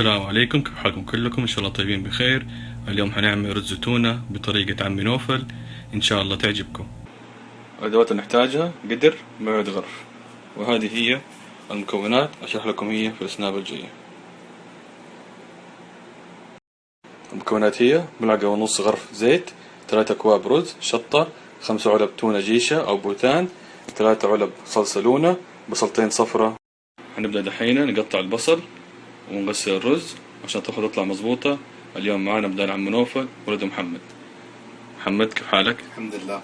السلام عليكم، كيف حالكم كلكم؟ ان شاء الله طيبين بخير. اليوم حنعمل رز تونة بطريقة عمي نوفل، ان شاء الله تعجبكم. الادوات اللي نحتاجها: قدر، موعد غرف. وهذه هي المكونات، اشرح لكم هي في السناب الجاية. المكونات هي ملعقة ونص غرف زيت، 3 أكواب رز، شطة، 5 علب تونة جيشة او بوتان، 3 علب صلصة لونة، بصلتين صفرة. هنبدأ دحين نقطع البصل ونغسل الرز عشان تطلع مظبوطة. اليوم معانا بدال عم نوفل ولد محمد. محمد، كيف حالك؟ الحمد لله.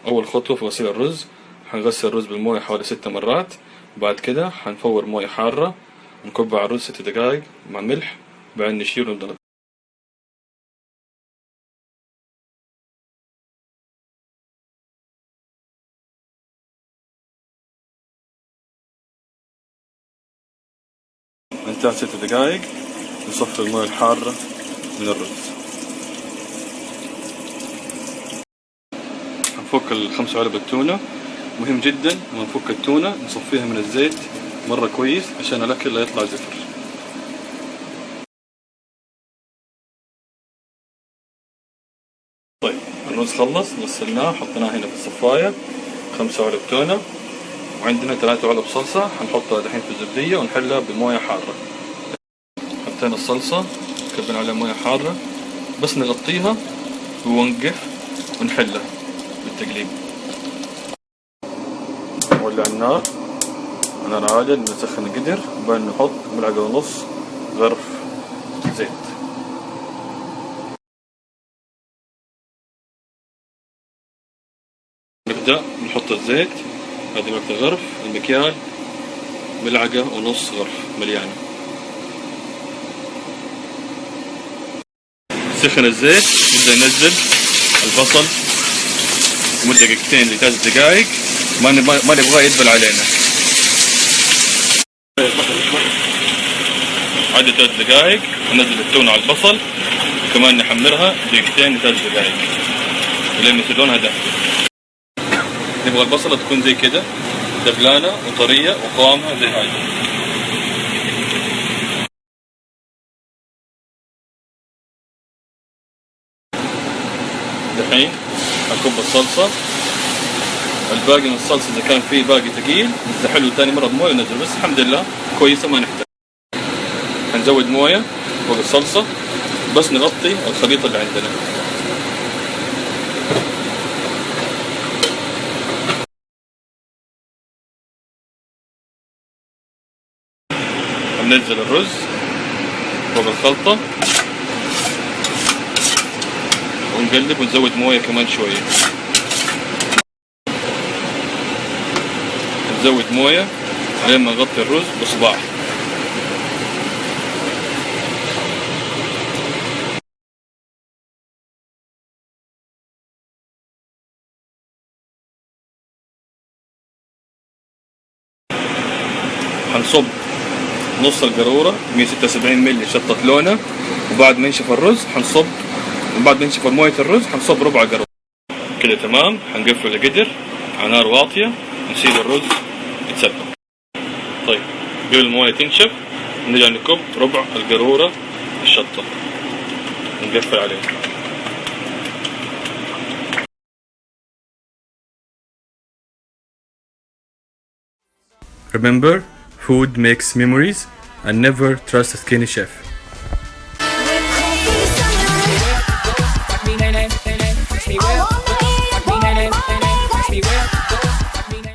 أول خطوة في غسيل الرز، حنغسل الرز بالموية حوالي 6 مرات. بعد كده حنفور موية حارة ونكبها على الرز 6 دقايق مع ملح، بعدين نشيله ونبدأ. انتهت 6 دقايق، نصفي الموية الحارة من الرز. حنفك ال5 علب التونة. مهم جدا لما نفك التونة نصفيها من الزيت مرة كويس عشان الأكل لا يطلع زفر. طيب الرز خلص، غسلناه حطيناه هنا في الصفاية. 5 علب تونة، وعندنا 3 علب صلصة حنحطها دحين في الزبدية ونحلها بموية حارة. حطينا الصلصة، كبنا عليها موية حارة، بس نغطيها ونوقف ونحلها بالتقليب. نولع النار، نار عالية، نسخن القدر، وبعدين نحط ملعقة ونص غرف زيت. نبدأ نحط الزيت، هذه ملعقة غرف، المكيال ملعقة ونص غرف مليانة. سخن الزيت، نبدأ ننزل البصل لمدة دقيقتين ل3 دقايق، ما نبغاه يدبل علينا. عدد 3 دقايق ننزل التونة على البصل، كمان نحمرها دقيقتين ل3 دقايق لين يصير لونها دهبي. نبغى البصلة تكون زي كده، دبلانة وطرية وقوامها زي هاي. دحين أكب الصلصة، الباقي من الصلصة إذا كان فيه باقي ثقيل نستحله ثاني مرة بموية وننزل، بس الحمد لله كويسة ما نحتاج. هنزود موية فوق الصلصة بس نغطي الخليط اللي عندنا. هننزل الرز فوق الخلطة ونقلب ونزود موية كمان شوية. نزود موية لين ما نغطي الرز بصباع. حنصب نص القارورة 176 مللي شطة لونة، وبعد ما ينشف الرز حنصب، وبعد ما ينشف موية الرز حنصب ربع قارورة. كده تمام. حنقفل القدر على نار واطية ونسيب الرز يتسبك. طيب قبل الموية تنشف نرجع نكب ربع القارورة الشطة ونقفل عليه. Remember, food makes memories and never trust a skinny chef.